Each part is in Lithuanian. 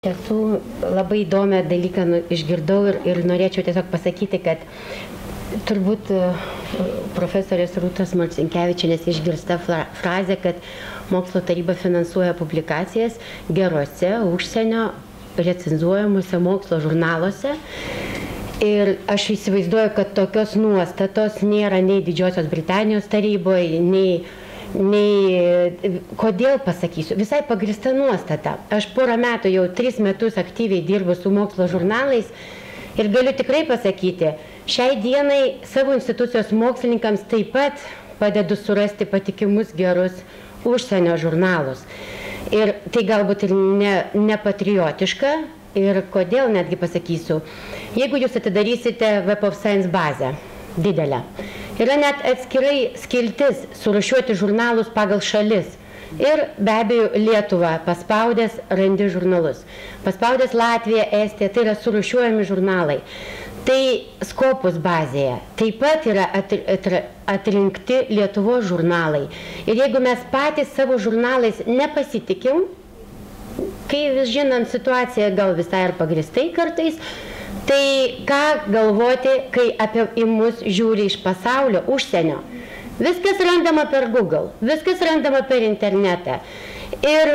Tiesų labai įdomią dalyką išgirdau ir norėčiau tiesiog pasakyti, kad turbūt profesorės Rūtos Marcinkevičienės išgirsta frazė, kad Mokslo taryba finansuoja publikacijas gerose užsienio recenzuojamuose mokslo žurnaluose. Ir aš įsivaizduoju, kad tokios nuostatos nėra nei Didžiosios Britanijos taryboje, nei kodėl pasakysiu, visai pagrįsta nuostata. Aš porą metų, jau 3 metus aktyviai dirbu su mokslo žurnalais ir galiu tikrai pasakyti, šiai dienai savo institucijos mokslininkams taip pat padedu surasti patikimus gerus užsienio žurnalus. Ir tai galbūt ir ne patriotiška, ir kodėl netgi pasakysiu. Jeigu jūs atidarysite Web of Science bazę, didelę, yra net atskirai skiltis surūšiuoti žurnalus pagal šalis. Ir be abejo Lietuvą paspaudęs randi žurnalus. Paspaudęs Latviją, Estiją, tai yra surūšiuojami žurnalai. Tai Scopus bazėje taip pat yra atrinkti Lietuvos žurnalai. Ir jeigu mes patys savo žurnalais nepasitikim, kai vis žinom situaciją gal visai ir pagrįstai kartais, tai ką galvoti, kai į mus žiūri iš pasaulio, užsienio. Viskas randama per Google, viskas randama per internetą. Ir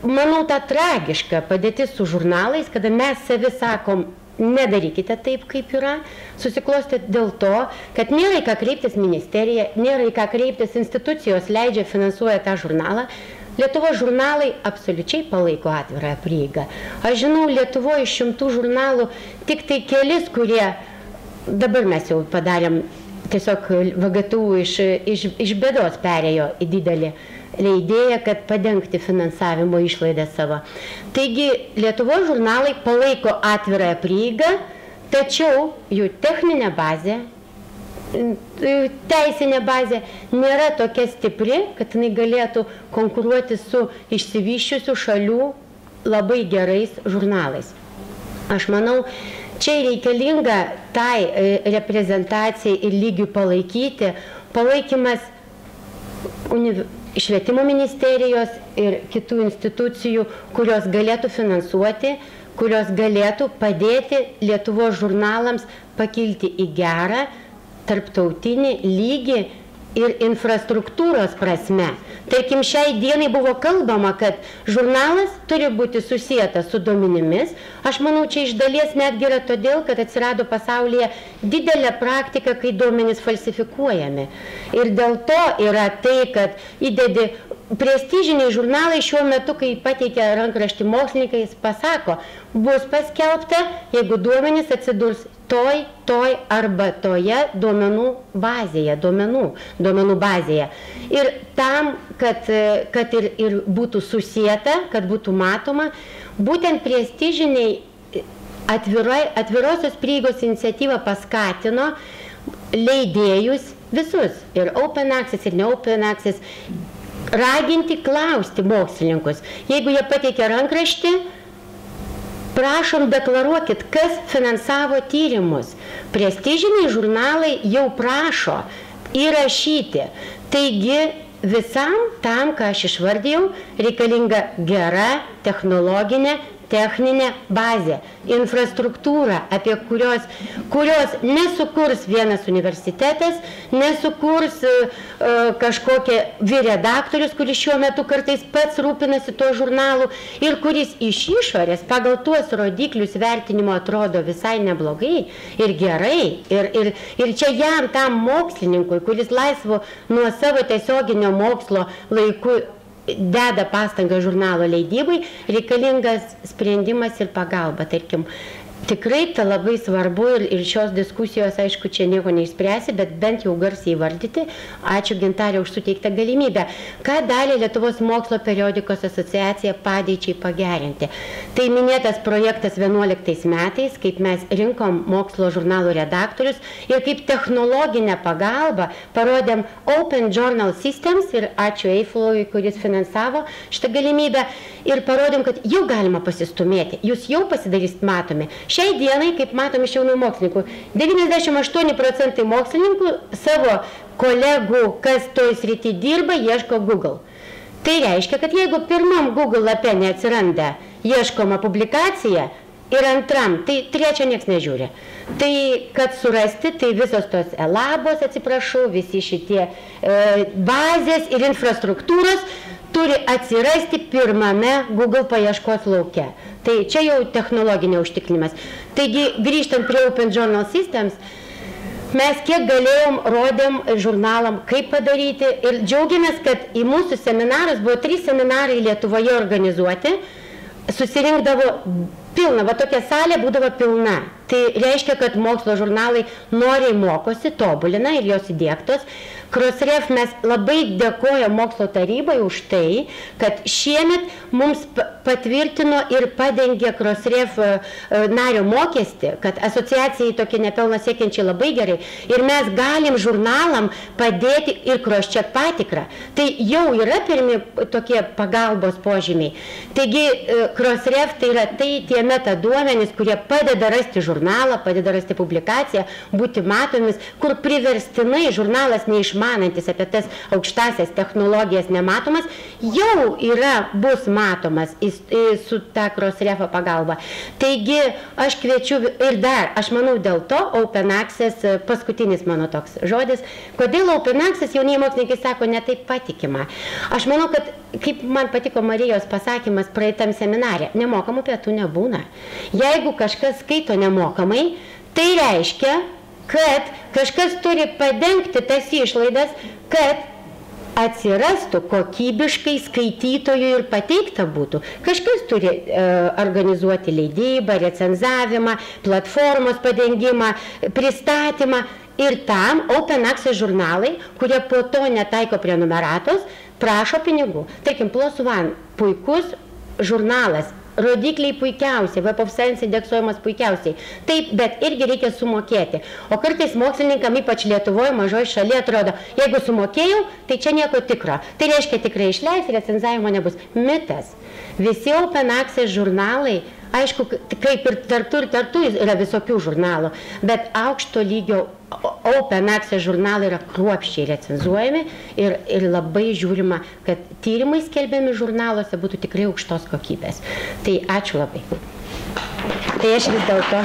manau, ta tragiška padėtis su žurnalais, kada mes savi sakom, nedarykite taip, kaip yra, susiklosti dėl to, kad nėra į ką kreiptis ministerija, nėra į ką kreiptis institucijos, leidžia, finansuoja tą žurnalą. Lietuvos žurnalai absoliučiai palaiko atvirą prieigą. Aš žinau, Lietuvoje iš 100 žurnalų tik tai kelis, kurie dabar mes jau padarėm tiesiog VGTU iš bėdos perėjo į didelį leidėją, kad padengti finansavimo išlaidą savo. Taigi Lietuvos žurnalai palaiko atvirą prieigą, tačiau jų techninė bazė, teisinė bazė nėra tokia stipri, kad jinai galėtų konkuruoti su išsivysčiusių šalių labai gerais žurnalais. Aš manau, čia reikalinga tai reprezentacijai ir lygiui palaikyti, palaikymas švietimo ministerijos ir kitų institucijų, kurios galėtų finansuoti, kurios galėtų padėti Lietuvos žurnalams pakilti į gerą tarptautinį lygį ir infrastruktūros prasme. Tarkim, šiai dienai buvo kalbama, kad žurnalas turi būti susietas su duomenimis. Aš manau, čia iš dalies netgi yra todėl, kad atsirado pasaulyje didelė praktika, kai duomenys falsifikuojami. Ir dėl to yra tai, kad įdedi prestižiniai žurnalai šiuo metu, kai pateikia rankraštį mokslininkai, jis pasako, bus paskelbta, jeigu duomenys atsidurs toj arba toje duomenų bazėje, duomenų bazėje. Ir tam, kad ir būtų susieta, kad būtų matoma, būtent prestižiniai atvirosios prieigos iniciatyva paskatino leidėjus visus, ir Open Access, ir ne Open Access, raginti klausti mokslininkus. Jeigu jie pateikia rankraštį, prašom deklaruokit, kas finansavo tyrimus. Prestižiniai žurnalai jau prašo įrašyti. Taigi visam tam, ką aš išvardėjau, reikalinga gera technologinė, techninė bazė, infrastruktūra, apie kurios nesukurs vienas universitetas, nesukurs kažkokie redaktorius, kuris šiuo metu kartais pats rūpinasi to žurnalu ir kuris iš išorės pagal tuos rodiklius vertinimo atrodo visai neblogai ir gerai. Ir čia jam tam mokslininkui, kuris laisvo nuo savo tiesioginio mokslo laiku deda pastangą žurnalo leidybai, reikalingas sprendimas ir pagalba. Tarkim, tikrai tai labai svarbu ir šios diskusijos, aišku, čia nieko neišspręsi, bet bent jau garsiai įvardyti. Ačiū Gintarė už suteiktą galimybę. Ką dalė Lietuvos mokslo periodikos asociacija padėčiai pagerinti? Tai minėtas projektas 11 metais, kaip mes rinkom mokslo žurnalų redaktorius ir kaip technologinę pagalbą parodėm Open Journal Systems ir ačiū Eifelui, kuris finansavo šitą galimybę ir parodėm, kad jau galima pasistumėti, jūs jau pasidarysit matomi. Šiai dienai, kaip matom iš jaunų mokslininkų, 98% mokslininkų savo kolegų, kas toj srity dirba, ieško Google. Tai reiškia, kad jeigu pirmam Google lape neatsiranda ieškoma publikacija ir antram, tai trečia nieks nežiūri. Tai, kad surasti, tai visos tos elabos, atsiprašau, visi šitie bazės ir infrastruktūros turi atsirasti pirmame Google paieškos lauke. Tai čia jau technologinė užtikrinimas. Taigi, grįžtant prie Open Journal Systems, mes kiek galėjom, rodėm žurnalam, kaip padaryti ir džiaugiamės, kad į mūsų seminarus buvo 3 seminarai Lietuvoje organizuoti, susirinkdavo pilna, va tokia salė būdavo pilna. Tai reiškia, kad mokslo žurnalai noriai mokosi, tobulina ir jos įdiegtos. Crossref mes labai dėkojam mokslo tarybai už tai, kad šiemet mums patvirtino ir padengė Crossref nario mokestį, kad asociacijai tokie nepelno siekiančiai labai gerai. Ir mes galim žurnalam padėti ir crosscheck patikrą. Tai jau yra pirmi tokie pagalbos požymiai. Taigi Crossref tai yra tie metaduomenys, kurie padeda rasti žurnalą, padeda rasti publikaciją, būti matomis, kur priverstinai žurnalas neišmanantis apie tas aukštasias technologijas nematomas, jau bus matomas su ta Crossrefo pagalba. Taigi, aš kviečiu ir dar, aš manau dėl to Open Access, paskutinis mano toks žodis, kodėl Open Access jaunieji mokslininkai sako ne taip patikima. Aš manau, kad, kaip man patiko Marijos pasakymas praeitam seminare, nemokamų pietų nebūna. Jeigu kažkas skaito nemokamai, tai reiškia, kad kažkas turi padengti tas išlaidas, kad atsirastų kokybiškai skaitytojų ir pateikta būtų. Kažkas turi organizuoti leidybą, recenzavimą, platformos padengimą, pristatymą. Ir tam Open Access žurnalai, kurie po to netaiko prenumeratos, prašo pinigų. Tarkim, PLOS ONE, puikus žurnalas, rodikliai puikiausiai, Web of Science indeksuojamas puikiausiai. Taip, bet irgi reikia sumokėti. O kartais mokslininkam, ypač Lietuvoje, mažoje šalyje, atrodo, jeigu sumokėjau, tai čia nieko tikro. Tai reiškia, tikrai išleis, recenzavimo nebus. Mitas. Visi Open Access žurnalai, aišku, kaip ir tartu yra visokių žurnalų, bet aukšto lygio Open Access žurnalai yra kruopščiai recenzuojami ir labai žiūrima, kad tyrimai skelbiami žurnaluose būtų tikrai aukštos kokybės. Tai ačiū labai. Tai aš vis dėlto